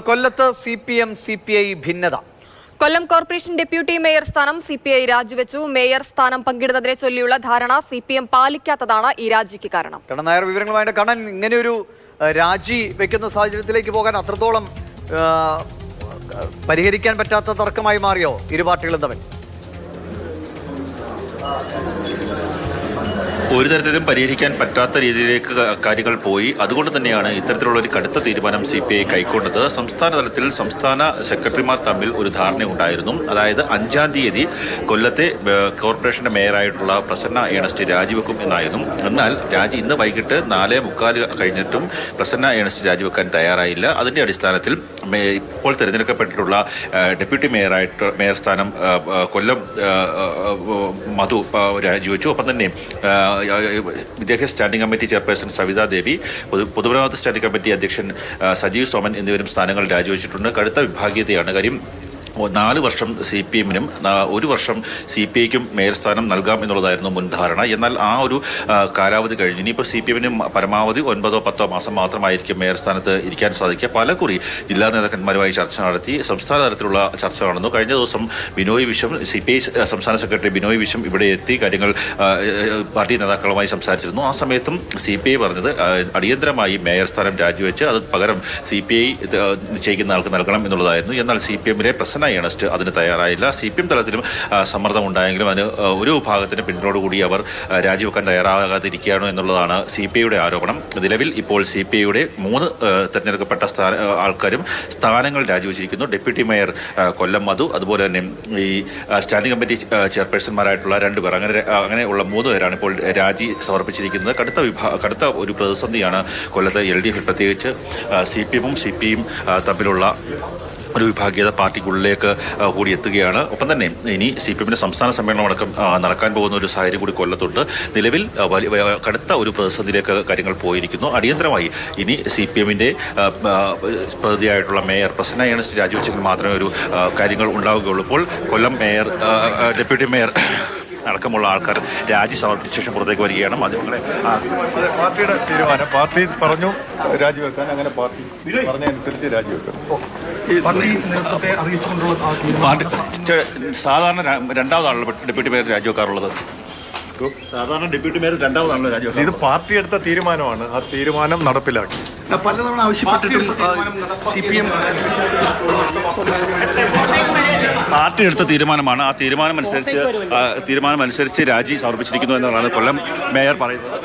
കൊല്ലത്ത് CPM CPI ഭിന്നത. കൊല്ലം corporation deputy mayor സ്ഥാനം CPI രാജിവെച്ചു. മേയർ സ്ഥാനം പങ്കിടുന്നതിനെ ചൊല്ലിയുള്ള ധാരണ CPM പാലിക്കാത്തതാണ് ഈ രാജിക്ക് കാരണം. കണ്ണൻ നായർ വിവരങ്ങളുമായിട്ട് കണ്ണൻ, ഇങ്ങനെയൊരു രാജി വെക്കുന്ന സാഹചര്യത്തിലേക്ക് പോകാൻ അത്രത്തോളം പരിഹരിക്കാൻ പറ്റാത്ത തർക്കമായി മാറിയോ ഇരു പാർട്ടികളും തമ്മിൽ? ഒരു തരത്തിലും പരിഹരിക്കാൻ പറ്റാത്ത രീതിയിലേക്ക് കാര്യങ്ങൾ പോയി. അതുകൊണ്ട് തന്നെയാണ് ഇത്തരത്തിലുള്ള ഒരു കടുത്ത തീരുമാനം CPI കൈക്കൊണ്ടത്. സംസ്ഥാന തലത്തിൽ സംസ്ഥാന സെക്രട്ടറിമാർ തമ്മിൽ ഒരു ധാരണ ഉണ്ടായിരുന്നു. അതായത് 5-ാം തീയതി കൊല്ലത്തെ കോർപ്പറേഷന്റെ മേയറായിട്ടുള്ള പ്രസന്ന ഏണസ്റ്റ് രാജിവെക്കും എന്നായിരുന്നു. എന്നാൽ ഇന്ന് വൈകിട്ട് 4:45 കഴിഞ്ഞിട്ടും പ്രസന്ന ഏണസ്റ്റ് രാജിവെക്കാൻ തയ്യാറായില്ല. അതിന്റെ അടിസ്ഥാനത്തിൽ ഇപ്പോൾ തിരഞ്ഞെടുക്കപ്പെട്ടിട്ടുള്ള ഡെപ്യൂട്ടി മേയർ സ്ഥാനം കൊല്ലം മധു രാജിവെച്ചു. ഒപ്പം തന്നെ വിദ്യാഭ്യാസ സ്റ്റാൻഡിംഗ് കമ്മിറ്റി ചെയർപേഴ്സൺ സവിതാ ദേവി, പൊതുമരാമത്ത് സ്റ്റാൻഡിംഗ് കമ്മിറ്റി അധ്യക്ഷൻ സജീവ് സോമൻ എന്നിവരും സ്ഥാനങ്ങൾ രാജിവെച്ചിട്ടുണ്ട്. കടുത്ത വിഭാഗീയതയാണ്. കാര്യം 4 വർഷം CPM-നും 1 വർഷം CPI-ക്കും മേയർ സ്ഥാനം നൽകാം എന്നുള്ളതായിരുന്നു മുൻ ധാരണ. എന്നാൽ ആ ഒരു കാലാവധി കഴിഞ്ഞു. ഇനിയിപ്പോൾ CPM-ന് പരമാവധി 9-10 മാസം മാത്രമായിരിക്കും മേയർ സ്ഥാനത്ത് ഇരിക്കാൻ സാധിക്കുക. പലകുറി ജില്ലാ നേതാക്കന്മാരുമായി ചർച്ച നടത്തി. സംസ്ഥാന തലത്തിലുള്ള ചർച്ച നടന്നു. കഴിഞ്ഞ ദിവസം ബിനോയ് വിശ്വം, CPI സംസ്ഥാന സെക്രട്ടറി ബിനോയ് വിശ്വം ഇവിടെ എത്തി കാര്യങ്ങൾ പാർട്ടി നേതാക്കളുമായി സംസാരിച്ചിരുന്നു. ആ സമയത്തും CPI പറഞ്ഞത് അടിയന്തരമായി മേയർ സ്ഥാനം രാജിവെച്ച് അത് പകരം CPI നിശ്ചയിക്കുന്ന ആൾക്ക് നൽകണം എന്നുള്ളതായിരുന്നു. എന്നാൽ CPM-ലെ പ്രസന്ന ഏണസ്റ്റ് അതിന് തയ്യാറായില്ല. CPM തലത്തിലും സമ്മർദ്ദമുണ്ടായെങ്കിലും അതിന് ഒരു വിഭാഗത്തിന് പിന്തുണയോടുകൂടി അവർ രാജിവെക്കാൻ തയ്യാറാകാതിരിക്കുകയാണ് എന്നുള്ളതാണ് CPI-യുടെ ആരോപണം. നിലവിൽ ഇപ്പോൾ CPI-യുടെ 3 തെരഞ്ഞെടുക്കപ്പെട്ട ആൾക്കാരും സ്ഥാനങ്ങൾ രാജിവെച്ചിരിക്കുന്നു. ഡെപ്യൂട്ടി മേയർ കൊല്ലം മധു, അതുപോലെ തന്നെ ഈ സ്റ്റാൻഡിംഗ് കമ്മിറ്റി ചെയർപേഴ്സൺമാരായിട്ടുള്ള 2 പേർ, അങ്ങനെയുള്ള 3 പേരാണ് ഇപ്പോൾ രാജി സമർപ്പിച്ചിരിക്കുന്നത്. കടുത്ത ഒരു പ്രതിസന്ധിയാണ് കൊല്ലത്ത് LDF, പ്രത്യേകിച്ച് CPM-ഉം CPI-യും തമ്മിലുള്ള ഒരു വിഭാഗീയത പാർട്ടിക്കുള്ളിലേക്ക് കൂടി എത്തുകയാണ്. ഒപ്പം തന്നെ ഇനി CPM-ന്റെ സംസ്ഥാന സമ്മേളനം അടക്കം നടക്കാൻ പോകുന്ന ഒരു സാഹചര്യം കൂടി കൊല്ലത്തുണ്ട്. നിലവിൽ കടുത്ത ഒരു പ്രതിസന്ധിയിലേക്ക് കാര്യങ്ങൾ പോയിരിക്കുന്നു. അടിയന്തരമായി ഇനി CPM-ന്റെ പ്രതിയായിട്ടുള്ള മേയർ പ്രസന്ന ഏണസ്റ്റ് രാജിവെച്ചെങ്കിൽ മാത്രമേ ഒരു കാര്യങ്ങൾ ഉണ്ടാവുകയുള്ളൂ. ഇപ്പോൾ കൊല്ലം മേയർ, ഡെപ്യൂട്ടി മേയർ അടക്കമുള്ള ആൾക്കാർ രാജി സമർപ്പിച്ച ശേഷം പുറത്തേക്ക് വരികയാണ്. മാധ്യമങ്ങളെ പാർട്ടിയുടെ തീരുമാനം, പാർട്ടി പറഞ്ഞു രാജിവെക്കാൻ, അങ്ങനെ പാർട്ടി പറഞ്ഞതനുസരിച്ച് രാജിവെക്കും. സാധാരണ രണ്ടാമതാണല്ലോ ഡെപ്യൂട്ടി മേയർ രാജിവെക്കാറുള്ളത്. സാധാരണ ഡെപ്യൂട്ടി മേയർ രണ്ടാമതാണല്ലോ രാജിവെക്കുക. ഇത് പാർട്ടി എടുത്ത തീരുമാനമാണ്. ആ തീരുമാനം നടപ്പിലാക്കി. പലതവണ ആവശ്യപ്പെട്ടിട്ടും CPM പാർട്ടി എടുത്ത തീരുമാനമാണ്. ആ തീരുമാനം അനുസരിച്ച് രാജി സമർപ്പിച്ചിരിക്കുന്നു എന്നാണ് കൊല്ലം മേയർ പറയുന്നത്.